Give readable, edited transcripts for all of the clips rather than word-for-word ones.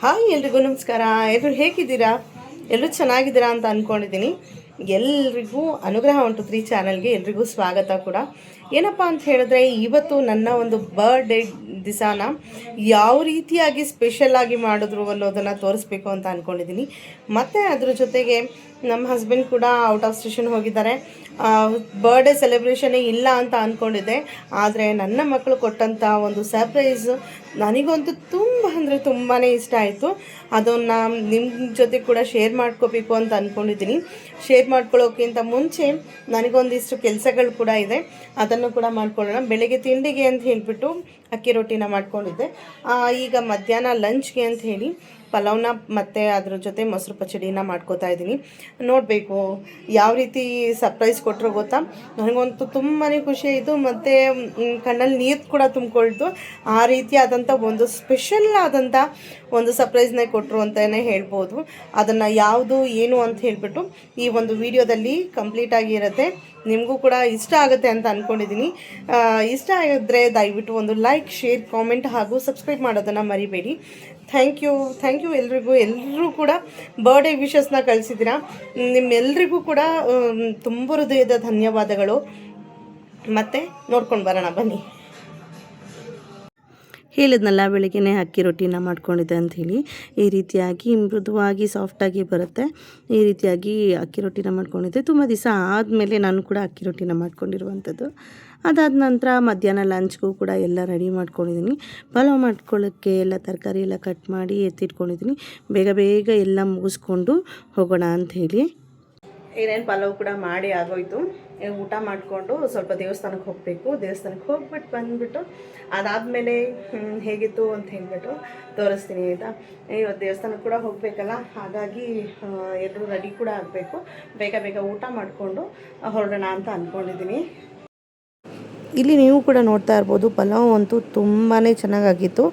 Hi ಎಲ್ರಿಗೂ ನಮಸ್ಕಾರ. ಎಲ್ಲರೂ ಹೇಗಿದ್ದೀರಾ? ಎಲ್ಲರೂ ಚೆನ್ನಾಗಿದ್ದೀರಾ ಅಂತ ಅಂದ್ಕೊಂಡಿದ್ದೀನಿ. ಎಲ್ರಿಗೂ ಅನುಗ್ರಹ 123 ಚಾನಲ್ಗೆ ಎಲ್ರಿಗೂ ಸ್ವಾಗತ ಕೂಡ. ಏನಪ್ಪ ಅಂತ ಹೇಳಿದ್ರೆ, ಇವತ್ತು ನನ್ನ ಒಂದು ಬರ್ಡೇ ದಿವಸನ ಯಾವ ರೀತಿಯಾಗಿ ಸ್ಪೆಷಲಾಗಿ ಮಾಡಿದ್ರು ಅನ್ನೋದನ್ನು ತೋರಿಸ್ಬೇಕು ಅಂತ ಅಂದ್ಕೊಂಡಿದ್ದೀನಿ. ಮತ್ತು ಅದ್ರ ಜೊತೆಗೆ ನಮ್ಮ ಹಸ್ಬೆಂಡ್ ಕೂಡ ಔಟ್ ಆಫ್ ಸ್ಟೇಷನ್ ಹೋಗಿದ್ದಾರೆ. ಬರ್ಡೇ ಸೆಲೆಬ್ರೇಷನ್ನೇ ಇಲ್ಲ ಅಂತ ಅಂದ್ಕೊಂಡಿದ್ದೆ, ಆದರೆ ನನ್ನ ಮಕ್ಕಳು ಕೊಟ್ಟಂಥ ಒಂದು ಸರ್ಪ್ರೈಸ್ ನನಗಂತೂ ತುಂಬ ಅಂದರೆ ತುಂಬಾ ಇಷ್ಟ ಆಯಿತು. ಅದನ್ನು ನಿಮ್ಮ ಜೊತೆ ಕೂಡ ಶೇರ್ ಮಾಡ್ಕೋಬೇಕು ಅಂತ ಅಂದ್ಕೊಂಡಿದ್ದೀನಿ. ಶೇರ್ ಮಾಡ್ಕೊಳ್ಳೋಕ್ಕಿಂತ ಮುಂಚೆ ನನಗೊಂದಿಷ್ಟು ಕೆಲಸಗಳು ಕೂಡ ಇದೆ, ಅದನ್ನು ಕೂಡ ಮಾಡ್ಕೊಳ್ಳೋಣ. ಬೆಳಗ್ಗೆ ತಿಂಡಿಗೆ ಅಂತ ಹೇಳಿಬಿಟ್ಟು ಅಕ್ಕಿ ರೊಟ್ಟಿನ ಮಾಡ್ಕೊಂಡಿದ್ದೆ. ಈಗ ಮಧ್ಯಾಹ್ನ ಲಂಚ್ಗೆ ಅಂತ ಹೇಳಿ ಪಲಾವ್ನ ಮತ್ತು ಅದ್ರ ಜೊತೆ ಮೊಸರು ಪಚಡಿನ ಮಾಡ್ಕೋತಾ ಇದ್ದೀನಿ. ನೋಡಬೇಕು ಯಾವ ರೀತಿ ಸರ್ಪ್ರೈಸ್ ಕೊಟ್ಟರು ಗೊತ್ತಾ. ನನಗಂತೂ ತುಂಬಾ ಖುಷಿ ಆಯಿತು, ಮತ್ತು ಕಣ್ಣಲ್ಲಿ ನೀರು ಕೂಡ ತುಂಬಿಕೊಳ್ತು. ಆ ರೀತಿಯಾದಂಥ ಒಂದು ಸ್ಪೆಷಲ್ ಆದಂಥ ಒಂದು ಸರ್ಪ್ರೈಸ್ನೇ ಕೊಟ್ಟರು ಅಂತಲೇ ಹೇಳ್ಬೋದು. ಅದನ್ನು ಯಾವುದು ಏನು ಅಂತ ಹೇಳಿಬಿಟ್ಟು ಈ ಒಂದು ವಿಡಿಯೋದಲ್ಲಿ ಕಂಪ್ಲೀಟಾಗಿ ಇರುತ್ತೆ. ನಿಮಗೂ ಕೂಡ ಇಷ್ಟ ಆಗುತ್ತೆ ಅಂತ ಅಂದ್ಕೊಂಡಿದ್ದೀನಿ. ಇಷ್ಟ ಆಗಿದ್ರೆ ದಯವಿಟ್ಟು ಒಂದು ಲೈಕ್, ಶೇರ್, ಕಾಮೆಂಟ್ ಹಾಗೂ ಸಬ್ಸ್ಕ್ರೈಬ್ ಮಾಡೋದನ್ನು ಮರಿಬೇಡಿ. ಥ್ಯಾಂಕ್ ಯು ಎಲ್ರಿಗೂ. ಎಲ್ಲರೂ ಕೂಡ ಬರ್ಡೇ ವಿಶಸ್ನ ಕಳಿಸಿದ್ದೀರಾ. ನಿಮ್ಮೆಲ್ರಿಗೂ ಕೂಡ ತುಂಬ ಹೃದಯದ ಧನ್ಯವಾದಗಳು. ಮತ್ತು ನೋಡ್ಕೊಂಡು ಬರೋಣ ಬನ್ನಿ. ಹೇಳಿದ್ನಲ್ಲ, ಬೆಳಗ್ಗೆನೇ ಅಕ್ಕಿ ರೊಟ್ಟಿನ ಮಾಡ್ಕೊಂಡಿದ್ದೆ ಅಂಥೇಳಿ. ಈ ರೀತಿಯಾಗಿ ಮೃದುವಾಗಿ ಸಾಫ್ಟಾಗಿ ಬರುತ್ತೆ. ಈ ರೀತಿಯಾಗಿ ಅಕ್ಕಿ ರೊಟ್ಟಿನ ಮಾಡ್ಕೊಂಡಿದ್ದೆ. ತುಂಬ ದಿವಸ ಆದಮೇಲೆ ನಾನು ಕೂಡ ಅಕ್ಕಿ ರೊಟ್ಟಿನ ಮಾಡ್ಕೊಂಡಿರುವಂಥದ್ದು. ಅದಾದ ನಂತರ ಮಧ್ಯಾಹ್ನ ಲಂಚ್ಗೂ ಕೂಡ ಎಲ್ಲ ರೆಡಿ ಮಾಡ್ಕೊಂಡಿದ್ದೀನಿ. ಪಲಾವ್ ಮಾಡ್ಕೊಳ್ಳೋಕ್ಕೆ ಎಲ್ಲ ತರಕಾರಿ ಎಲ್ಲ ಕಟ್ ಮಾಡಿ ಎತ್ತಿಟ್ಕೊಂಡಿದ್ದೀನಿ. ಬೇಗ ಎಲ್ಲ ಮುಗಿಸ್ಕೊಂಡು ಹೋಗೋಣ ಅಂಥೇಳಿ. ಏನೇನು ಪಲಾವ್ ಕೂಡ ಮಾಡಿ ಆಗೋಯ್ತು. ಊಟ ಮಾಡಿಕೊಂಡು ಸ್ವಲ್ಪ ದೇವಸ್ಥಾನಕ್ಕೆ ಹೋಗಬೇಕು. ದೇವಸ್ಥಾನಕ್ಕೆ ಹೋಗ್ಬಿಟ್ಟು ಬಂದುಬಿಟ್ಟು ಅದಾದಮೇಲೆ ಹೇಗಿತ್ತು ಅಂತ ಹೇಳ್ಬಿಟ್ಟು ತೋರಿಸ್ತೀನಿ ಆಯಿತಾ. ಇವತ್ತು ದೇವಸ್ಥಾನಕ್ಕೆ ಕೂಡ ಹೋಗಬೇಕಲ್ಲ, ಹಾಗಾಗಿ ಎಲ್ಲರೂ ರೆಡಿ ಕೂಡ ಆಗಬೇಕು. ಬೇಗ ಊಟ ಮಾಡಿಕೊಂಡು ಹೊರಡೋಣ ಅಂತ ಅಂದ್ಕೊಂಡಿದ್ದೀನಿ. ಇಲ್ಲಿ ನೀವು ಕೂಡ ನೋಡ್ತಾ ಇರ್ಬೋದು, ಪಲಾವ್ ಅಂತೂ ತುಂಬಾ ಚೆನ್ನಾಗಾಗಿತ್ತು.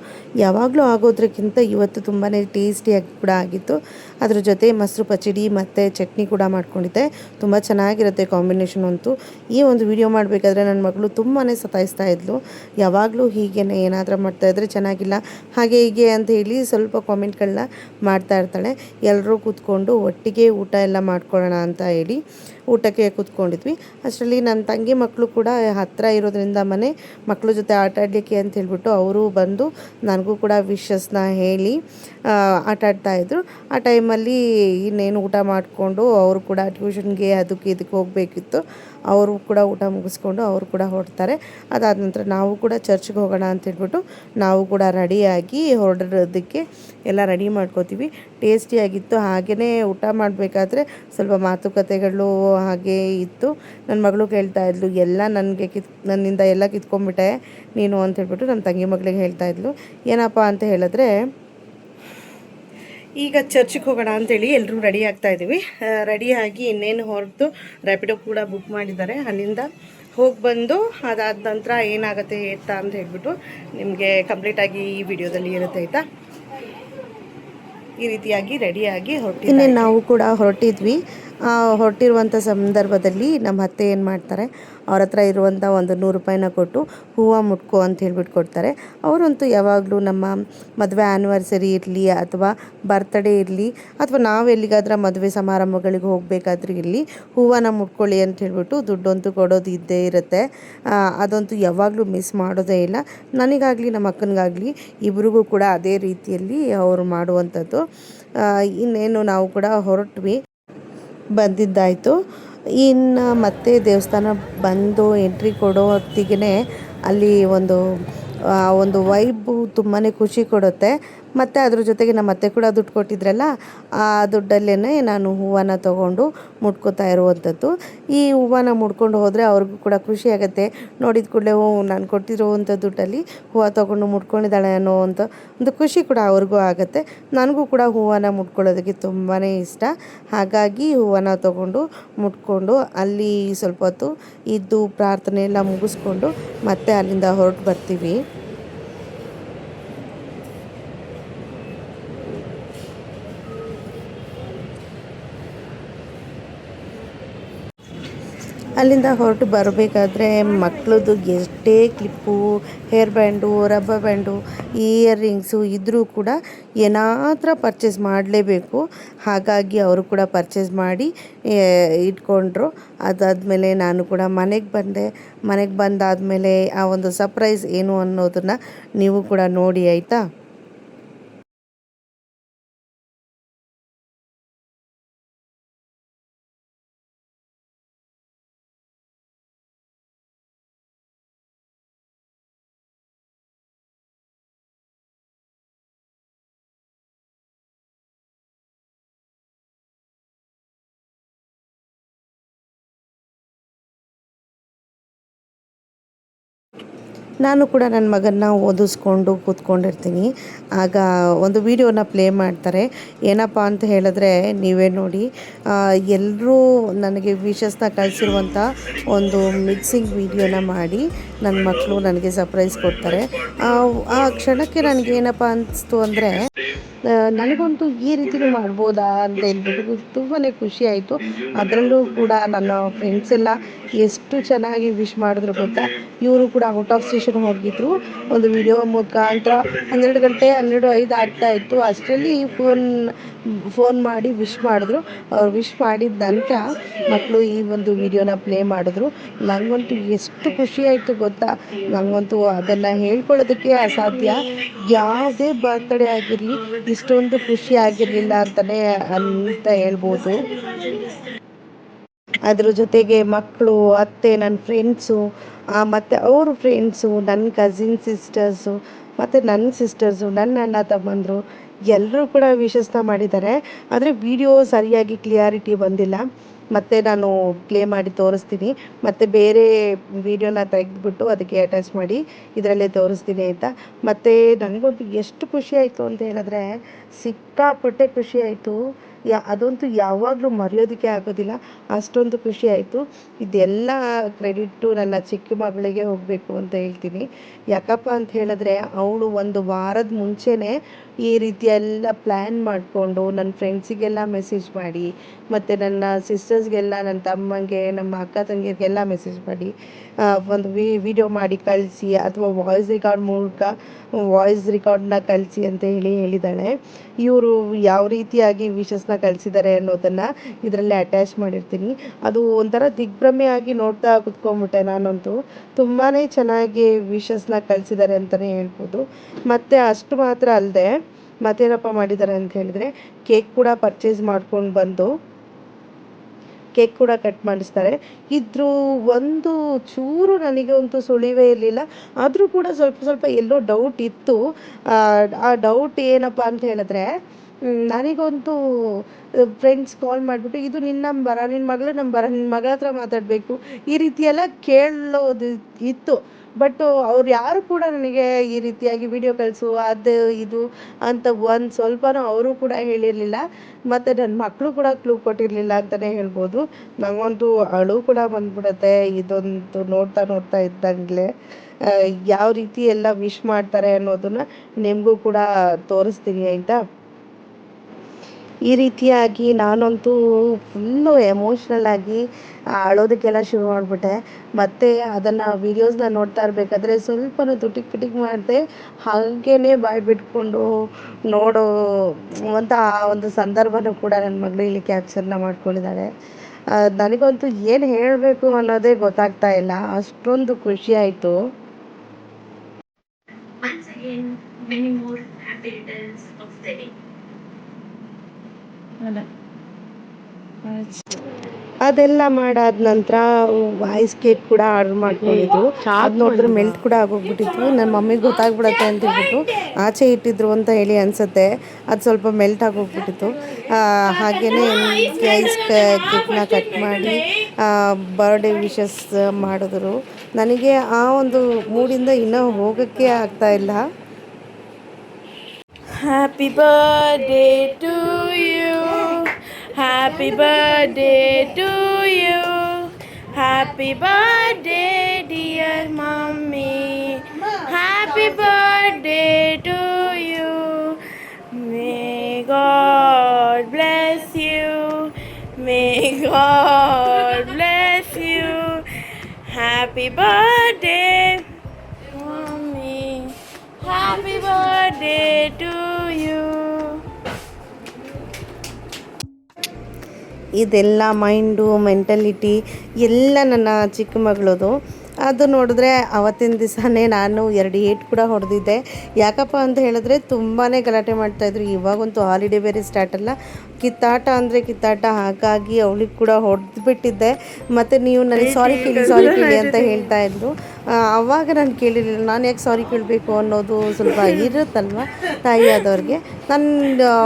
ಯಾವಾಗಲೂ ಆಗೋದ್ರಕ್ಕಿಂತ ಇವತ್ತು ತುಂಬಾ ಟೇಸ್ಟಿಯಾಗಿ ಕೂಡ ಆಗಿತ್ತು. ಅದ್ರ ಜೊತೆ ಮೊಸರು ಪಚಡಿ ಮತ್ತು ಚಟ್ನಿ ಕೂಡ ಮಾಡ್ಕೊಂಡಿದ್ದೆ. ತುಂಬ ಚೆನ್ನಾಗಿರುತ್ತೆ ಕಾಂಬಿನೇಷನ್ ಅಂತೂ. ಈ ಒಂದು ವಿಡಿಯೋ ಮಾಡಬೇಕಾದ್ರೆ ನನ್ನ ಮಗಳು ತುಂಬಾ ಸತಾಯಿಸ್ತಾ ಇದ್ಲು. ಯಾವಾಗಲೂ ಹೀಗೇ ಏನಾದರೂ ಮಾಡ್ತಾಯಿದ್ರೆ ಚೆನ್ನಾಗಿಲ್ಲ, ಹಾಗೆ ಹೀಗೆ ಅಂತ ಹೇಳಿ ಸ್ವಲ್ಪ ಕಾಮೆಂಟ್ಗಳನ್ನ ಮಾಡ್ತಾ ಇರ್ತಾಳೆ. ಎಲ್ಲರೂ ಕೂತ್ಕೊಂಡು ಒಟ್ಟಿಗೆ ಊಟ ಎಲ್ಲ ಮಾಡ್ಕೊಳ್ಳೋಣ ಅಂತ ಹೇಳಿ ಊಟಕ್ಕೆ ಕೂತ್ಕೊಂಡಿದ್ವಿ. ಅಷ್ಟರಲ್ಲಿ ನನ್ನ ತಂಗಿ ಮಕ್ಕಳು ಕೂಡ ಹತ್ತಿರ ಇರೋದ್ರಿಂದ ಮಕ್ಕಳ ಜೊತೆ ಆಟ ಆಡಲಿಕ್ಕೆ ಅಂತ ಹೇಳ್ಬಿಟ್ಟು ಅವರು ಬಂದು ನನಗೂ ಕೂಡ ವಿಶಸ್ನ ಹೇಳಿ ಆಟ ಆಡ್ತಾಯಿದ್ರು. ಆ ಟೈಮಲ್ಲಿ ಇನ್ನೇನು ಊಟ ಮಾಡಿಕೊಂಡು ಅವರು ಕೂಡ ಟ್ಯೂಷನ್ಗೆ ಅದಕ್ಕೆ ಇದಕ್ಕೆ ಹೋಗಬೇಕಿತ್ತು. ಅವರು ಕೂಡ ಊಟ ಮುಗಿಸ್ಕೊಂಡು ಅವರು ಕೂಡ ಹೊರಡ್ತಾರೆ. ಅದಾದ ನಂತರ ನಾವು ಕೂಡ ಚರ್ಚ್ಗೆ ಹೋಗೋಣ ಅಂತ ಹೇಳ್ಬಿಟ್ಟು ನಾವು ಕೂಡ ರೆಡಿಯಾಗಿ ಹೊರಡೋದಕ್ಕೆ ಎಲ್ಲ ರೆಡಿ ಮಾಡ್ಕೋತೀವಿ. ಟೇಸ್ಟಿಯಾಗಿತ್ತು. ಹಾಗೆಯೇ ಊಟ ಮಾಡಬೇಕಾದ್ರೆ ಸ್ವಲ್ಪ ಮಾತುಕತೆಗಳು ಹಾಗೆ ಇತ್ತು. ನನ್ನ ಮಗಳು ಕೇಳ್ತಾ ಇದ್ಲು, ಎಲ್ಲ ನನ್ನಿಂದ ಎಲ್ಲ ಕಿತ್ಕೊಂಡ್ಬಿಟ್ಟೆ ನೀನು ಅಂತ ಹೇಳ್ಬಿಟ್ಟು ನನ್ನ ತಂಗಿ ಮಗಳಿಗೆ ಹೇಳ್ತಾ ಇದ್ಲು. ಏನಪ್ಪ ಅಂತ ಹೇಳಿದ್ರೆ, ಈಗ ಚರ್ಚಿಗೆ ಹೋಗೋಣ ಅಂತೇಳಿ ಎಲ್ಲರೂ ರೆಡಿ ಆಗ್ತಾಯಿದ್ದೀವಿ. ರೆಡಿಯಾಗಿ ಇನ್ನೇನು ಹೊರತು ರ್ಯಾಪಿಡೋ ಕೂಡ ಬುಕ್ ಮಾಡಿದ್ದಾರೆ. ಅಲ್ಲಿಂದ ಹೋಗಿ ಬಂದು ಅದಾದ ನಂತರ ಏನಾಗುತ್ತೆ ಅಂತ ಹೇಳ್ಬಿಟ್ಟು ನಿಮಗೆ ಕಂಪ್ಲೀಟಾಗಿ ಈ ವಿಡಿಯೋದಲ್ಲಿ ಇರುತ್ತೆ ಆಯಿತಾ. ಈ ರೀತಿಯಾಗಿ ರೆಡಿಯಾಗಿ ಇನ್ನೇನು ನಾವು ಕೂಡ ಹೊರಟಿರುವಂಥ ಸಂದರ್ಭದಲ್ಲಿ ನಮ್ಮ ಅತ್ತೆ ಏನು ಮಾಡ್ತಾರೆ, ಅವ್ರ ಹತ್ರ ಇರುವಂಥ ಒಂದು 100 ರೂಪಾಯಿನ ಕೊಟ್ಟು ಹೂವು ಮುಟ್ಕೋ ಅಂತ ಹೇಳ್ಬಿಟ್ಟು ಕೊಡ್ತಾರೆ. ಅವರಂತೂ ಯಾವಾಗಲೂ ನಮ್ಮ ಮದುವೆ ಆ್ಯನಿವರ್ಸರಿ ಇರಲಿ ಅಥವಾ ಬರ್ತ್ಡೇ ಇರಲಿ ಅಥವಾ ನಾವು ಎಲ್ಲಿಗಾದ್ರೂ ಮದುವೆ ಸಮಾರಂಭಗಳಿಗೆ ಹೋಗಬೇಕಾದ್ರೂ ಇರಲಿ ಹೂವನ್ನ ಮುಟ್ಕೊಳ್ಳಿ ಅಂತ ಹೇಳ್ಬಿಟ್ಟು ದುಡ್ಡಂತೂ ಕೊಡೋದು ಇದ್ದೇ ಇರುತ್ತೆ. ಅದಂತೂ ಯಾವಾಗಲೂ ಮಿಸ್ ಮಾಡೋದೇ ಇಲ್ಲ. ನನಗಾಗಲಿ ನಮ್ಮ ಅಕ್ಕನಿಗಾಗಲಿ ಇಬ್ರಿಗೂ ಕೂಡ ಅದೇ ರೀತಿಯಲ್ಲಿ ಅವರು ಮಾಡುವಂಥದ್ದು. ಇನ್ನೇನು ನಾವು ಕೂಡ ಬಂದಿದ್ದಾಯಿತು. ಇನ್ನು ಮತ್ತೆ ದೇವಸ್ಥಾನ ಬಂದು ಎಂಟ್ರಿ ಕೊಡೋ ಹೊತ್ತಿಗೆ ಅಲ್ಲಿ ಒಂದು ವೈಬು ತುಂಬಾ ಖುಷಿ ಕೊಡುತ್ತೆ. ಮತ್ತು ಅದ್ರ ಜೊತೆಗೆ ನಮ್ಮ ಅತ್ತೆ ಕೂಡ ದುಡ್ಡು ಕೊಟ್ಟಿದ್ರಲ್ಲ, ಆ ದುಡ್ಡಲ್ಲೇ ನಾನು ಹೂವನ್ನು ತೊಗೊಂಡು ಮುಟ್ಕೋತಾ ಇರುವಂಥದ್ದು. ಈ ಹೂವನ್ನು ಮುಡ್ಕೊಂಡು ಹೋದರೆ ಅವ್ರಿಗೂ ಕೂಡ ಖುಷಿ ಆಗುತ್ತೆ. ನೋಡಿದ ಕೂಡಲೇ ನಾನು ಕೊಟ್ಟಿರುವಂಥ ದುಡ್ಡಲ್ಲಿ ಹೂವು ತೊಗೊಂಡು ಮುಟ್ಕೊಂಡಿದ್ದಾಳೆ ಅನ್ನೋ ಒಂದು ಖುಷಿ ಕೂಡ ಅವ್ರಿಗೂ ಆಗುತ್ತೆ. ನನಗೂ ಕೂಡ ಹೂವನ್ನು ಮುಟ್ಕೊಳ್ಳೋದಕ್ಕೆ ತುಂಬಾ ಇಷ್ಟ. ಹಾಗಾಗಿ ಹೂವನ್ನು ತೊಗೊಂಡು ಮುಟ್ಕೊಂಡು ಅಲ್ಲಿ ಸ್ವಲ್ಪ ಹೊತ್ತು ಇದ್ದು ಪ್ರಾರ್ಥನೆ ಎಲ್ಲ ಮುಗಿಸ್ಕೊಂಡು ಮತ್ತೆ ಅಲ್ಲಿಂದ ಹೊರಟು ಬರ್ತೀವಿ. ಅಲ್ಲಿಂದ ಹೊರಟು ಬರಬೇಕಾದ್ರೆ ಮಕ್ಕಳದ್ದು ಎಷ್ಟೇ clip, hair band, rubber band, earrings ಇದ್ದರೂ ಕೂಡ ಏನಾದರೂ ಪರ್ಚೇಸ್ ಮಾಡಲೇಬೇಕು. ಹಾಗಾಗಿ ಅವರು ಕೂಡ ಪರ್ಚೇಸ್ ಮಾಡಿ ಇಟ್ಕೊಂಡ್ರು. ಅದಾದಮೇಲೆ ನಾನು ಕೂಡ ಮನೆಗೆ ಬಂದೆ. ಮನೆಗೆ ಬಂದಾದಮೇಲೆ ಆ ಒಂದು ಸರ್ಪ್ರೈಸ್ ಏನು ಅನ್ನೋದನ್ನು ನೀವು ಕೂಡ ನೋಡಿ, ಆಯಿತಾ. ನಾನು ಕೂಡ ನನ್ನ ಮಗನ್ನ ಓದಿಸ್ಕೊಂಡು ಕೂತ್ಕೊಂಡಿರ್ತೀನಿ. ಆಗ ಒಂದು ವಿಡಿಯೋನ ಪ್ಲೇ ಮಾಡ್ತಾರೆ. ಏನಪ್ಪ ಅಂತ ಹೇಳಿದ್ರೆ ನೀವೇ ನೋಡಿ. ಎಲ್ಲರೂ ನನಗೆ ವಿಶಸ್ನ ಕಳಿಸಿರುವಂಥ ಒಂದು ಮಿಕ್ಸಿಂಗ್ ವಿಡಿಯೋನ ಮಾಡಿ ನನ್ನ ಮಕ್ಕಳು ನನಗೆ ಸರ್ಪ್ರೈಸ್ ಕೊಡ್ತಾರೆ. ಆ ಕ್ಷಣಕ್ಕೆ ನನಗೇನಪ್ಪ ಅನಿಸ್ತು ಅಂದರೆ, ನನಗಂತೂ ಈ ರೀತಿಯೂ ಮಾಡ್ಬೋದಾ ಅಂತ ಹೇಳ್ಬಿಟ್ಟು ತುಂಬಾ ಖುಷಿ ಆಯಿತು. ಅದರಲ್ಲೂ ಕೂಡ ನನ್ನ ಫ್ರೆಂಡ್ಸ್ ಎಲ್ಲ ಎಷ್ಟು ಚೆನ್ನಾಗಿ ವಿಶ್ ಮಾಡಿದ್ರು ಗೊತ್ತಾ. ಇವರು ಕೂಡ ಔಟ್ ಆಫ್ ಸ್ಟೇಷನ್ ಹೋಗಿದ್ರು. ಒಂದು ವಿಡಿಯೋ ಮುಖಾಂತರ 12 ಗಂಟೆ 12:05 ಆಗ್ತಾ ಇತ್ತು. ಅಷ್ಟರಲ್ಲಿ ಫೋನ್ ಮಾಡಿ ವಿಶ್ ಮಾಡಿದ್ರು. ಅವ್ರು ವಿಶ್ ಮಾಡಿದ ನಂತರ ಮಕ್ಕಳು ಈ ಒಂದು ವಿಡಿಯೋನ ಪ್ಲೇ ಮಾಡಿದ್ರು. ನನಗಂತೂ ಎಷ್ಟು ಖುಷಿ ಆಯಿತು ಗೊತ್ತಾ. ನನಗಂತೂ ಅದನ್ನು ಹೇಳ್ಕೊಳ್ಳೋದಕ್ಕೆ ಅಸಾಧ್ಯ. ಯಾವುದೇ ಬರ್ತ್ಡೇ ಆಗಿರಲಿ ಇಷ್ಟೊಂದು ಖುಷಿ ಆಗಿರಲಿಲ್ಲ ಅಂತ ಹೇಳ್ಬೋದು. ಅದ್ರ ಜೊತೆಗೆ ಮಕ್ಕಳು, ಅತ್ತೆ, ನನ್ನ ಫ್ರೆಂಡ್ಸು, ಮತ್ತು ಅವ್ರ ಫ್ರೆಂಡ್ಸು, ನನ್ನ ಕಸಿನ್ ಸಿಸ್ಟರ್ಸು, ಮತ್ತು ನನ್ನ ಸಿಸ್ಟರ್ಸು, ನನ್ನ ಅಣ್ಣ ತಮ್ಮಂದರು ಎಲ್ಲರೂ ಕೂಡ ವಿಶಸ್ನ ಮಾಡಿದ್ದಾರೆ. ಆದರೆ ವಿಡಿಯೋ ಸರಿಯಾಗಿ ಕ್ಲಿಯಾರಿಟಿ ಬಂದಿಲ್ಲ. ಮತ್ತು ನಾನು ಪ್ಲೇ ಮಾಡಿ ತೋರಿಸ್ತೀನಿ. ಮತ್ತು ಬೇರೆ ವೀಡಿಯೋನ ತೆಗೆದುಬಿಟ್ಟು ಅದಕ್ಕೆ ಅಟ್ಯಾಚ್ ಮಾಡಿ ಇದರಲ್ಲೇ ತೋರಿಸ್ತೀನಿ ಆಯಿತಾ. ಮತ್ತು ನನಗಂತೂ ಎಷ್ಟು ಖುಷಿ ಆಯಿತು ಅಂತ ಹೇಳಿದ್ರೆ ಸಿಕ್ಕಾಪಟ್ಟೆ ಖುಷಿ ಆಯಿತು. ಅದಂತೂ ಯಾವಾಗಲೂ ಮರೆಯೋದಕ್ಕೆ ಆಗೋದಿಲ್ಲ. ಅಷ್ಟೊಂದು ಖುಷಿ ಆಯಿತು. ಇದೆಲ್ಲ ಕ್ರೆಡಿಟ್ಟು ನನ್ನ ಚಿಕ್ಕ ಮಗಳಿಗೆ ಹೋಗಬೇಕು ಅಂತ ಹೇಳ್ತೀನಿ. ಯಾಕಪ್ಪ ಅಂತ ಹೇಳಿದ್ರೆ ಅವಳು ಒಂದು ವಾರದ ಮುಂಚೆನೇ ಈ ರೀತಿ ಎಲ್ಲ ಪ್ಲ್ಯಾನ್ ಮಾಡಿಕೊಂಡು ನನ್ನ ಫ್ರೆಂಡ್ಸಿಗೆಲ್ಲ ಮೆಸೇಜ್ ಮಾಡಿ, ಮತ್ತು ನನ್ನ ಸಿಸ್ಟರ್ಸ್ಗೆಲ್ಲ, ನನ್ನ ತಮ್ಮಂಗೆ, ನಮ್ಮ ಅಕ್ಕ ತಂಗಿಯರಿಗೆಲ್ಲ ಮೆಸೇಜ್ ಮಾಡಿ ಒಂದು ವಿಡಿಯೋ ಮಾಡಿ ಕಳಿಸಿ, ಅಥವಾ ವಾಯ್ಸ್ ರೆಕಾರ್ಡ್ನ ಕಳಿಸಿ ಅಂತ ಹೇಳಿದ್ದಾಳೆ. ಇವರು ಯಾವ ರೀತಿಯಾಗಿ ವಿಶಸ್ನ ಕಳಿಸಿದ್ದಾರೆ ಅನ್ನೋದನ್ನು ಇದರಲ್ಲೇ ಅಟ್ಯಾಚ್ ಮಾಡಿರ್ತೀನಿ. ಅದು ಒಂಥರ ದಿಗ್ಭ್ರಮೆ ಆಗಿ ನೋಡ್ತಾ ಕುತ್ಕೊಂಡ್ಬಿಟ್ಟೆ ನಾನಂತೂ. ತುಂಬಾ ಚೆನ್ನಾಗಿ ವಿಶಸ್ನ ಕಳಿಸಿದ್ದಾರೆ ಅಂತಲೇ ಹೇಳ್ಬೋದು. ಮತ್ತು ಅಷ್ಟು ಮಾತ್ರ ಅಲ್ಲದೆ ಮತ್ತೇನಪ್ಪ ಮಾಡಿದ್ದಾರೆ ಅಂತ ಹೇಳಿದ್ರೆ ಕೇಕ್ ಕೂಡ ಪರ್ಚೇಸ್ ಮಾಡ್ಕೊಂಡು ಬಂದು ಕೇಕ್ ಕೂಡ ಕಟ್ ಮಾಡಿಸ್ತಾರೆ. ಇದ್ರ ಒಂದು ಚೂರು ನನಗೆ ಅಂತೂ ಸುಳಿವೇ ಇರಲಿಲ್ಲ. ಆದರೂ ಕೂಡ ಸ್ವಲ್ಪ ಸ್ವಲ್ಪ ಎಲ್ಲೋ ಡೌಟ್ ಇತ್ತು. ಆ ಡೌಟ್ ಏನಪ್ಪ ಅಂತ ಹೇಳಿದ್ರೆ, ನನಗಂತೂ ಫ್ರೆಂಡ್ಸ್ ಕಾಲ್ ಮಾಡಿಬಿಟ್ಟು ಇದು ನಿನ್ನ ನಂಬರ, ನಿನ್ನ ಮಗಳ ನಂಬರ, ನಿನ್ನ ಮಗಳ ಹತ್ರ ಮಾತಾಡಬೇಕು, ಈ ರೀತಿ ಎಲ್ಲ ಕೇಳೋದು ಇತ್ತು. ಬಟ್ ಅವ್ರು ಯಾರು ಕೂಡ ನನಗೆ ಈ ರೀತಿಯಾಗಿ ವಿಡಿಯೋ ಕಳಿಸು ಅದು ಇದು ಅಂತ ಒಂದು ಸ್ವಲ್ಪನೂ ಅವರು ಕೂಡ ಹೇಳಿರಲಿಲ್ಲ. ಮತ್ತು ನನ್ನ ಮಕ್ಕಳು ಕೂಡ ಕ್ಲೂ ಕೊಟ್ಟಿರಲಿಲ್ಲ ಅಂತಲೇ ಹೇಳ್ಬೋದು. ನನಗಂತೂ ಅಳು ಕೂಡ ಬಂದ್ಬಿಡುತ್ತೆ ಇದಂತೂ ನೋಡ್ತಾ ನೋಡ್ತಾ ಇದ್ದಂಗೆ. ಯಾವ ರೀತಿ ಎಲ್ಲ ವಿಶ್ ಮಾಡ್ತಾರೆ ಅನ್ನೋದನ್ನು ನಿಮಗೂ ಕೂಡ ತೋರಿಸ್ತೀನಿ ಆಯಿತಾ. ಈ ರೀತಿಯಾಗಿ ನಾನಂತೂ ಫುಲ್ಲು ಎಮೋಷ್ನಲ್ ಆಗಿ ಅಳೋದಕ್ಕೆಲ್ಲ ಶುರು ಮಾಡಿಬಿಟ್ಟೆ. ಮತ್ತು ಅದನ್ನು ವೀಡಿಯೋಸ್ನ ನೋಡ್ತಾ ಇರಬೇಕಾದ್ರೆ ಸ್ವಲ್ಪನೂ ತುಟಿಕ್ ಪಿಟಿಕ್ ಮಾಡಿದೆ ಹಾಗೇ ಬಾಯಿ ಬಿಟ್ಕೊಂಡು ನೋಡೋ ಅಂತ ಆ ಒಂದು ಸಂದರ್ಭನೂ ಕೂಡ ನನ್ನ ಮಗಳು ಇಲ್ಲಿ ಕ್ಯಾಪ್ಚರ್ನ ಮಾಡ್ಕೊಂಡಿದ್ದಾಳೆ. ನನಗಂತೂ ಏನು ಹೇಳಬೇಕು ಅನ್ನೋದೇ ಗೊತ್ತಾಗ್ತಾ ಇಲ್ಲ, ಅಷ್ಟೊಂದು ಖುಷಿ ಆಯಿತು. ಅದೆಲ್ಲ ಮಾಡಾದ ನಂತರ ಐಸ್ ಕೇಕ್ ಕೂಡ ಆರ್ಡ್ರ್ ಮಾಡ್ಕೊಂಡಿದ್ರು. ಅದು ನೋಡಿದ್ರೆ ಮೆಲ್ಟ್ ಕೂಡ ಆಗೋಗ್ಬಿಟ್ಟಿತ್ತು. ನನ್ನ ಮಮ್ಮಿಗೆ ಗೊತ್ತಾಗ್ಬಿಡತ್ತೆ ಅಂತ ಹೇಳ್ಬಿಟ್ಟು ಆಚೆ ಇಟ್ಟಿದ್ರು ಅಂತ ಹೇಳಿ ಅನಿಸುತ್ತೆ. ಅದು ಸ್ವಲ್ಪ ಮೆಲ್ಟ್ ಆಗೋಗ್ಬಿಟ್ಟಿತ್ತು. ಹಾಗೆಯೇ ಐಸ್ ಕೇಕ್ನ ಕಟ್ ಮಾಡಿ ಬರ್ಡೇ ವಿಶಸ್ ಮಾಡಿದ್ರು. ನನಗೆ ಆ ಒಂದು ಮೂಡಿಂದ ಇನ್ನೂ ಹೋಗೋಕ್ಕೆ ಆಗ್ತಾಯಿಲ್ಲ. Happy birthday to you, happy birthday to you, happy birthday dear mommy, happy birthday to you, may God bless you, may God bless you. Birthday mummy, happy birthday to you. ಇದೆಲ್ಲ mind mentality ಎಲ್ಲ ನನ್ನ ಚಿಕ್ಕ ಮಗಳದು. ಅದು ನೋಡಿದ್ರೆ ಅವತ್ತಿನ ದಿವಸನೇ ನಾನು 2 ಏಟು ಕೂಡ ಹೊಡೆದಿದ್ದೆ. ಯಾಕಪ್ಪ ಅಂತ ಹೇಳಿದ್ರೆ ತುಂಬಾ ಗಲಾಟೆ ಮಾಡ್ತಾಯಿದ್ರು. ಇವಾಗಂತೂ ಹಾಲಿಡೇ ಬೇರೆ ಸ್ಟಾರ್ಟ್ ಅಲ್ಲ, ಕಿತ್ತಾಟ ಅಂದರೆ ಕಿತ್ತಾಟ. ಹಾಗಾಗಿ ಅವಳಿಗೆ ಕೂಡ ಹೊಡೆದ್ಬಿಟ್ಟಿದ್ದೆ. ಮತ್ತು ನೀವು ನನಗೆ ಸಾರಿ ಕೇಳಿ ಅಂತ ಹೇಳ್ತಾ ಇದ್ರು. ಆವಾಗ ನಾನು ಕೇಳಿರಲಿಲ್ಲ. ನಾನು ಯಾಕೆ ಸಾರಿ ಕೇಳಬೇಕು ಅನ್ನೋದು ಸ್ವಲ್ಪ ಇರುತ್ತಲ್ವ ತಾಯಿಯಾದವ್ರಿಗೆ.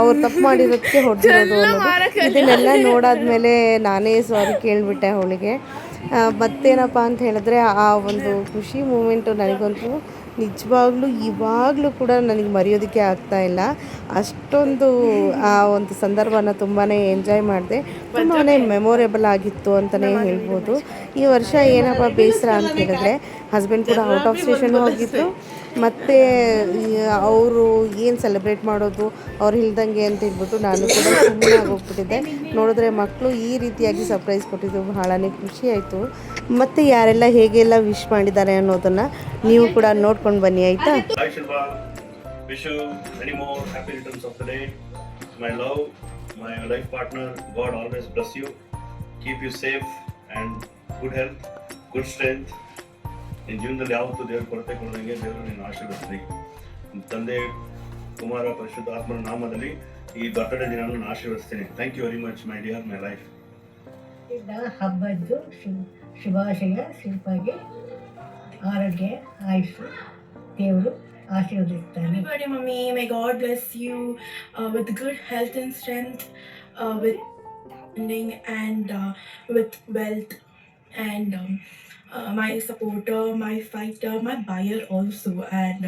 ಅವ್ರು ತಪ್ಪು ಮಾಡಿರೋದಕ್ಕೆ ಹೊಡೆದಿರೋದು ಅನ್ನೋದು. ಇದನ್ನೆಲ್ಲ ನೋಡಾದ್ಮೇಲೆ ನಾನೇ ಸಾರಿ ಕೇಳಿಬಿಟ್ಟೆ ಅವಳಿಗೆ. ಮತ್ತೇನಪ್ಪ ಅಂತ ಹೇಳಿದ್ರೆ ಆ ಒಂದು ಖುಷಿ ಮೂಮೆಂಟು ನನಗಂತೂ ನಿಜವಾಗ್ಲೂ ಇವಾಗಲೂ ಕೂಡ ನನಗೆ ಮರೆಯೋದಕ್ಕೆ ಆಗ್ತಾಯಿಲ್ಲ. ಅಷ್ಟೊಂದು ಆ ಒಂದು ಸಂದರ್ಭನ ತುಂಬಾ ಎಂಜಾಯ್ ಮಾಡಿದೆ. ತುಂಬಾ ಮೆಮೊರೇಬಲ್ ಆಗಿತ್ತು ಅಂತಲೇ ಹೇಳ್ಬೋದು. ಈ ವರ್ಷ ಏನಪ್ಪ ಬೇಸರ ಅಂತ ಹೇಳಿದ್ರೆ ಹಸ್ಬೆಂಡ್ ಕೂಡ ಔಟ್ ಆಫ್ ಸ್ಟೇಷನ್ ಹೋಗಿದ್ರು. ಮತ್ತು ಅವರು ಏನು ಸೆಲೆಬ್ರೇಟ್ ಮಾಡೋದು ಅವ್ರು ಇಲ್ದಂಗೆ ಅಂತ ಹೇಳ್ಬಿಟ್ಟು ನಾನು ಕೂಡ ಸುಮ್ಮನೆ ಆಗೋಗ್ಬಿಟ್ಟಿದ್ದೆ. ನೋಡಿದ್ರೆ ಮಕ್ಕಳು ಈ ರೀತಿಯಾಗಿ ಸರ್ಪ್ರೈಸ್ ಕೊಟ್ಟಿದ್ದು ಬಹಳನೇ ಖುಷಿ ಆಯಿತು. ಮತ್ತು ಯಾರೆಲ್ಲ ಹೇಗೆಲ್ಲ ವಿಶ್ ಮಾಡಿದ್ದಾರೆ ಅನ್ನೋದನ್ನು ನೀವು ಕೂಡ ನೋಡ್ಕೊಂಡು ಬನ್ನಿ, ಆಯಿತಾ? Wish you many more happy returns of the day. My love, my life partner, God always bless you, keep you safe and good health, good strength. ನಿನ್ನ ಜೀವನದಲ್ಲಿ ಯಾವತ್ತೂ ದೇವರು ಕೊರತೆ ಕೊಡದಂಗೆ ದೇವರು ನಿನ್ನ ಆಶೀರ್ವದಿಸಲಿ. ತಂದೆ ಕುಮಾರ ಪರಿಶುದ್ಧ ಆತ್ಮನ ನಾಮದಲ್ಲಿ ಈ ಬರ್ತ್ಡೇ ದಿನ ನಾನು ಆಶೀರ್ವದಿಸ್ತೀನಿ. Thank you very much my dear, my life. ಹಬ್ಬದ್ದು ಶುಭಾಶಯ. ಶಿಲ್ಪಾಗೆ ಆರೋಗ್ಯ ಆಯುಷು ದೇವರು ಆಶೀರ್ವದಿಸ್ತಾನೆ. Happy mommy, may God bless you with good health and strength, with funding and with wealth, and my supporter, my fighter, my buyer also, and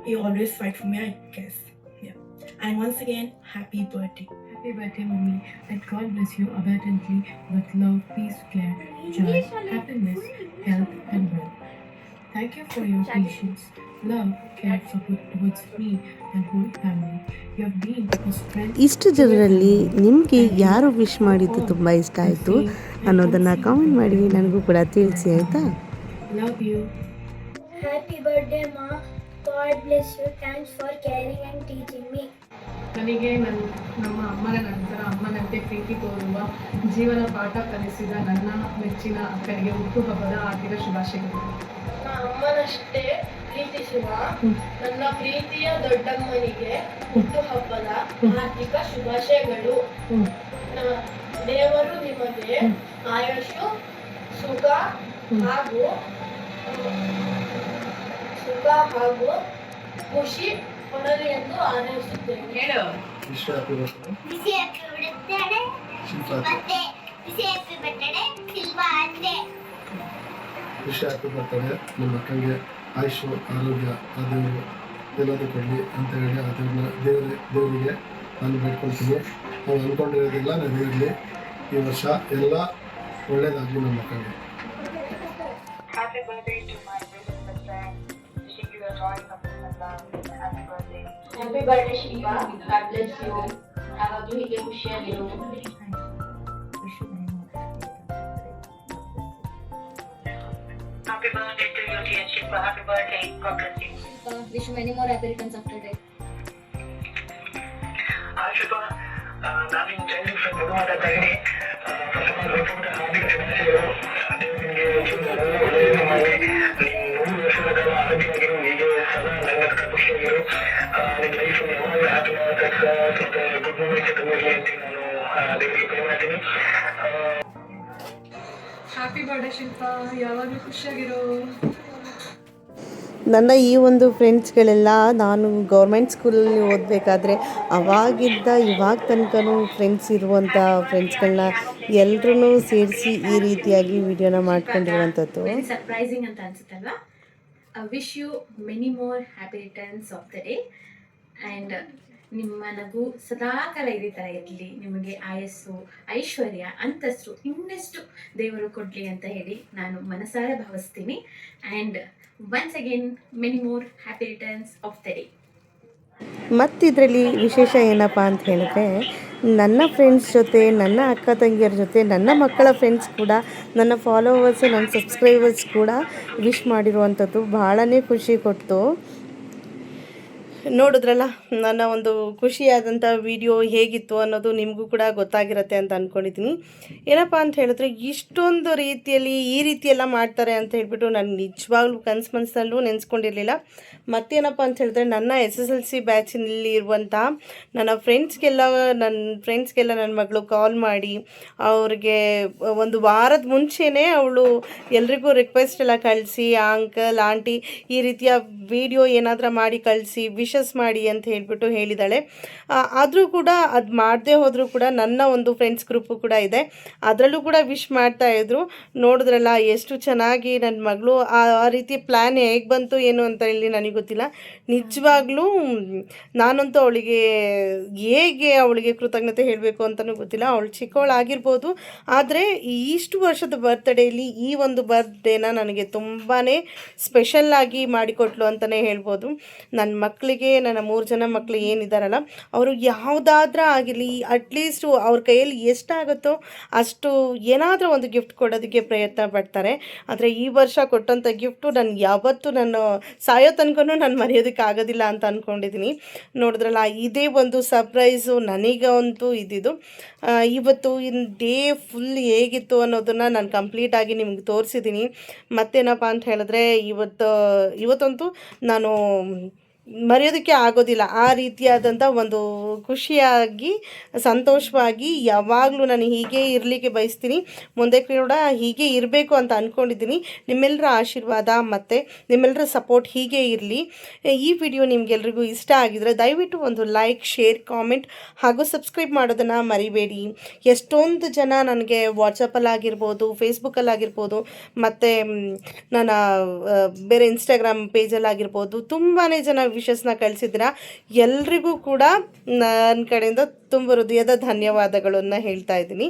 you always fight for me, I guess. Yeah. And once again, happy birthday. Happy birthday, mommy. That God bless you abundantly with love, peace, care, joy, happiness, health, and wealth. Thank you for your patience, love, care, support towards me and whole family. You have been a strength. ಇಷ್ಟು ಜನರಲ್ಲಿ ನಿಮಗೆ ಯಾರು wish ಮಾಡಿದ್ದು ತುಂಬ ಇಷ್ಟ ಆಯಿತು ಅನ್ನೋದನ್ನು comment ಮಾಡಿ ನನಗೂ ಕೂಡ ತಿಳಿಸಿ, ಆಯಿತಾ? Love you. Happy birthday, Ma. God bless you. Thanks for caring and teaching me. ನನಗೆ ನಮ್ಮ ಅಮ್ಮನ ನಂತರ ಅಮ್ಮನಂತೆ ಪ್ರೀತಿ ತೋರುವ ಜೀವನ ಪಾಠ ಕಲಿಸಿದ ನನ್ನ ಮೆಚ್ಚಿನ ಅಕ್ಕನಿಗೆ ಹುಟ್ಟುಹಬ್ಬದ ಆರ್ಥಿಕ ಶುಭಾಶಯಗಳು. ಅಮ್ಮನಷ್ಟೇ ಪ್ರೀತಿಸುವ ನನ್ನ ಪ್ರೀತಿಯ ದೊಡ್ಡಮ್ಮನಿಗೆ ಹುಟ್ಟುಹಬ್ಬದ ಆರ್ಥಿಕ ಶುಭಾಶಯಗಳು. ದೇವರು ನಿಮಗೆ ಆಯುಷು ಸುಖ ಹಾಗೂ ಖುಷಿ ಕೊಡಲಿ ಎಂದು ಹಾರೈಸುತ್ತೇನೆ. Happy birthday. ನಿಮ್ಮ ಅಕ್ಕಂಗೆ ಆಯುಷು ಆರೋಗ್ಯ ಆ ದೇವರು ಎಲ್ಲದೂ ಕೊಡಲಿ ಅಂತ ಹೇಳಿ ಆ ದೇವರಿಗೆ ನಾನು ಬೇಡ್ಕೊಳ್ತೀನಿ. ನಾವು ಅಂದ್ಕೊಂಡಿರೋದೆಲ್ಲ ನೆರವೇರಲಿ. ಈ ವರ್ಷ ಎಲ್ಲ ಒಳ್ಳೆಯದಾಗಲಿ ನಮ್ಮ ಅಕ್ಕಂಗೆ. Happy birthday Shilpa. God bless you. ಯಾವಾಗಲೂ ಹೀಗೆ ಖುಷಿಯಾಗಿರು. Happy birthday to you, dear Shiva. Happy birthday. God bless you. Wish you many more happy returns of the day. Shiva, ನಾನು ನಿಮ್ಮ ಚೈಲ್ಡ್ ಫ್ರೆಂಡ್ ಮಗು ಮಾತಾಡ್ತಾ ಇದ್ದೀನಿ. ಹಾರ್ದಿಕ ಶುಭಾಶಯಗಳು. ನಿಮಗೆ ಒಳ್ಳೆಯದು ಮಾಡಿ, ನೀವು 3 ವರ್ಷದ ಕಾಲ ಆರೋಗ್ಯವಾಗಿರು, ಹೀಗೆ ಸದಾ ನನ್ನ ಖುಷಿಯಾಗಿರು. ನಿಮ್ಮ ಲೈಫ್ ಯಾವಾಗ ಹ್ಯಾಪಿ ಗುಡ್ ಮೂಮೆಂಟ್ಸ್ ತಂದಿರಲಿ ಅಂತ ನಾನು ದೇವರಿಗೆ ಪ್ರೇ ಮಾಡ್ತೀನಿ. ಹ್ಯಾಪಿ ಬರ್ಡೇ ಶಿಲ್ಪಾ, ಯಾವಾಗಲೂ ಖುಷಿಯಾಗಿರೋ. ನನ್ನ ಈ ಒಂದು ಫ್ರೆಂಡ್ಸ್ಗಳೆಲ್ಲ ನಾನು ಗೌರ್ಮೆಂಟ್ ಸ್ಕೂಲಲ್ಲಿ ಓದಬೇಕಾದ್ರೆ ಅವಾಗಿದ್ದ ಇವಾಗ ತನಕನೂ ಫ್ರೆಂಡ್ಸ್ ಇರುವಂಥ ಫ್ರೆಂಡ್ಸ್ಗಳನ್ನ ಎಲ್ಲರೂ ಸೇರಿಸಿ ಈ ರೀತಿಯಾಗಿ ವಿಡಿಯೋನ ಮಾಡ್ಕೊಂಡಿರುವಂಥದ್ದು. ವೆರಿ ಸರ್ಪ್ರೈಸಿಂಗ್ ಅಂತ ಅನ್ಸುತ್ತಲ್ವಾ? Wish you many more happy returns of the day. And ನಿಮ್ಮ ನಗು ಸದಾಕಾಲ ಇದೇ ಥರ ಇರಲಿ. ನಿಮಗೆ ಆಯಸ್ಸು, ಐಶ್ವರ್ಯ, ಅಂತಸ್ತು ಇನ್ನೆಷ್ಟು ದೇವರು ಕೊಡಲಿ ಅಂತ ಹೇಳಿ ನಾನು ಮನಸಾರೆ ಭಾವಿಸ್ತೀನಿ. And once again many more happy returns of the day. ಮತ್ತು ಇದರಲ್ಲಿ ವಿಶೇಷ ಏನಪ್ಪ ಅಂತ ಹೇಳಿದ್ರೆ ನನ್ನ ಫ್ರೆಂಡ್ಸ್ ಜೊತೆ, ನನ್ನ ಅಕ್ಕ ತಂಗಿಯರ ಜೊತೆ, ನನ್ನ ಮಕ್ಕಳ ಫ್ರೆಂಡ್ಸ್ ಕೂಡ, ನನ್ನ ಫಾಲೋವರ್ಸು, ನನ್ನ ಸಬ್ಸ್ಕ್ರೈಬರ್ಸ್ ಕೂಡ ವಿಶ್ ಮಾಡಿರುವಂಥದ್ದು ಭಾಳನೇ ಖುಷಿ ಕೊಡ್ತು. ನೋಡಿದ್ರಲ್ಲ ನನ್ನ ಒಂದು ಖುಷಿಯಾದಂಥ ವಿಡಿಯೋ ಹೇಗಿತ್ತು ಅನ್ನೋದು ನಿಮಗೂ ಕೂಡ ಗೊತ್ತಾಗಿರುತ್ತೆ ಅಂತ ಅಂದ್ಕೊಂಡಿದ್ದೀನಿ. ಏನಪ್ಪ ಅಂತ ಹೇಳಿದ್ರೆ ಇಷ್ಟೊಂದು ರೀತಿಯಲ್ಲಿ ಈ ರೀತಿಯೆಲ್ಲ ಮಾಡ್ತಾರೆ ಅಂತ ಹೇಳ್ಬಿಟ್ಟು ನಾನು ನಿಜವಾಗ್ಲೂ ಮನಸ್ಸಲ್ಲೂ ನೆನೆಸ್ಕೊಂಡಿರಲಿಲ್ಲ. ಮತ್ತೇನಪ್ಪ ಅಂತ ಹೇಳಿದ್ರೆ ನನ್ನ SSLC ಬ್ಯಾಚಿನಲ್ಲಿ ಇರುವಂಥ ನನ್ನ ಫ್ರೆಂಡ್ಸ್ಗೆಲ್ಲ ನನ್ನ ಮಗಳು ಕಾಲ್ ಮಾಡಿ ಅವ್ರಿಗೆ ಒಂದು ವಾರದ ಮುಂಚೆನೇ ಅವಳು ಎಲ್ರಿಗೂ ರಿಕ್ವೆಸ್ಟ್ ಎಲ್ಲ ಕಳಿಸಿ, ಅಂಕಲ್ ಆಂಟಿ ಈ ರೀತಿಯ ವಿಡಿಯೋ ಏನಾದರೂ ಮಾಡಿ ಕಳಿಸಿ, ವಿಶಸ್ ಮಾಡಿ ಅಂತ ಹೇಳ್ಬಿಟ್ಟು ಹೇಳಿದ್ದಾಳೆ. ಆದರೂ ಕೂಡ ಅದು ಮಾಡದೇ ಹೋದರೂ ಕೂಡ ನನ್ನ ಒಂದು ಫ್ರೆಂಡ್ಸ್ ಗ್ರೂಪು ಕೂಡ ಇದೆ, ಅದರಲ್ಲೂ ಕೂಡ ವಿಶ್ ಮಾಡ್ತಾಯಿದ್ರು. ನೋಡಿದ್ರಲ್ಲ ಎಷ್ಟು ಚೆನ್ನಾಗಿ ನನ್ನ ಮಗಳು ಆ ರೀತಿ ಪ್ಲ್ಯಾನ್ ಹೇಗೆ ಬಂತು ಏನು ಅಂತ ಹೇಳಿ ನನಗೆ ಗೊತ್ತಿಲ್ಲ. ನಿಜವಾಗ್ಲೂ ನಾನಂತೂ ಅವಳಿಗೆ ಕೃತಜ್ಞತೆ ಹೇಳಬೇಕು ಅಂತಲೂ ಗೊತ್ತಿಲ್ಲ. ಅವಳು ಚಿಕ್ಕವಳಾಗಿರ್ಬೋದು, ಆದರೆ ಇಷ್ಟು ವರ್ಷದ ಬರ್ತ್ಡೇಲಿ ಈ ಒಂದು ಬರ್ತ್ಡೇನ ನನಗೆ ತುಂಬಾ ಸ್ಪೆಷಲ್ಲಾಗಿ ಮಾಡಿಕೊಟ್ಲು ಅಂತಲೇ ಹೇಳ್ಬೋದು. ನನ್ನ ಮಕ್ಕಳಿಗೆ, ನನ್ನ 3 ಜನ ಮಕ್ಕಳು ಏನಿದ್ದಾರಲ್ಲ, ಅವರು ಯಾವುದಾದ್ರೂ ಆಗಿರಲಿ ಅಟ್ಲೀಸ್ಟು ಅವ್ರ ಕೈಯಲ್ಲಿ ಎಷ್ಟಾಗುತ್ತೋ ಅಷ್ಟು ಏನಾದರೂ ಒಂದು ಗಿಫ್ಟ್ ಕೊಡೋದಕ್ಕೆ ಪ್ರಯತ್ನ ಪಡ್ತಾರೆ. ಆದರೆ ಈ ವರ್ಷ ಕೊಟ್ಟಂಥ ಗಿಫ್ಟು ನಾನು ಸಾಯೋ ತನಕನೂ ನಾನು ಮರೆಯೋದಕ್ಕೆ ಆಗೋದಿಲ್ಲ ಅಂತ ಅಂದ್ಕೊಂಡಿದ್ದೀನಿ. ನೋಡಿದ್ರಲ್ಲ, ಇದೇ ಒಂದು ಸರ್ಪ್ರೈಸು ನನಗಂತೂ ಇದ್ದಿದ್ದು. ಇವತ್ತು ಡೇ ಫುಲ್ ಹೇಗಿತ್ತು ಅನ್ನೋದನ್ನು ನಾನು ಕಂಪ್ಲೀಟಾಗಿ ನಿಮ್ಗೆ ತೋರಿಸಿದ್ದೀನಿ. ಮತ್ತೇನಪ್ಪ ಅಂತ ಹೇಳಿದ್ರೆ ಇವತ್ತಂತೂ ನಾನು ಮರೆಯೋದಕ್ಕೆ ಆಗೋದಿಲ್ಲ. ಆ ರೀತಿಯಾದಂಥ ಒಂದು ಖುಷಿಯಾಗಿ, ಸಂತೋಷವಾಗಿ ಯಾವಾಗಲೂ ನಾನು ಹೀಗೆ ಇರಲಿಕ್ಕೆ ಬಯಸ್ತೀನಿ. ಮುಂದೆ ಕೂಡ ಹೀಗೆ ಇರಬೇಕು ಅಂತ ಅಂದ್ಕೊಂಡಿದ್ದೀನಿ. ನಿಮ್ಮೆಲ್ಲರ ಆಶೀರ್ವಾದ ಮತ್ತು ನಿಮ್ಮೆಲ್ಲರ ಸಪೋರ್ಟ್ ಹೀಗೆ ಇರಲಿ. ಈ ವಿಡಿಯೋ ನಿಮಗೆಲ್ರಿಗೂ ಇಷ್ಟ ಆಗಿದರೆ ದಯವಿಟ್ಟು ಒಂದು ಲೈಕ್, ಶೇರ್, ಕಾಮೆಂಟ್ ಹಾಗೂ ಸಬ್ಸ್ಕ್ರೈಬ್ ಮಾಡೋದನ್ನು ಮರಿಬೇಡಿ. ಎಷ್ಟೊಂದು ಜನ ನನಗೆ ವಾಟ್ಸಪ್ಪಲ್ಲಾಗಿರ್ಬೋದು, ಫೇಸ್ಬುಕ್ಕಲ್ಲಾಗಿರ್ಬೋದು, ಮತ್ತು ನನ್ನ ಬೇರೆ ಇನ್ಸ್ಟಾಗ್ರಾಮ್ ಪೇಜಲ್ಲಾಗಿರ್ಬೋದು ತುಂಬಾ ಜನ ವಿಶಸ್ನ ಕಳಿಸಿದ್ದೀರಾ. ಎಲ್ರಿಗೂ ಕೂಡ ನನ್ನ ಕಡೆಯಿಂದ ತುಂಬ ಹೃದಯದ ಧನ್ಯವಾದಗಳನ್ನು ಹೇಳ್ತಾ ಇದ್ದೀನಿ.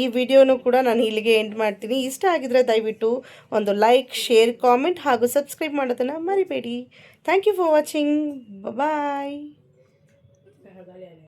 ಈ ವಿಡಿಯೋನು ಕೂಡ ನಾನು ಇಲ್ಲಿಗೆ ಎಂಡ್ ಮಾಡ್ತೀನಿ. ಇಷ್ಟ ಆಗಿದರೆ ದಯವಿಟ್ಟು ಒಂದು ಲೈಕ್, ಶೇರ್, ಕಾಮೆಂಟ್ ಹಾಗೂ ಸಬ್ಸ್ಕ್ರೈಬ್ ಮಾಡೋದನ್ನು ಮರಿಬೇಡಿ. Thank you for watching. Bye.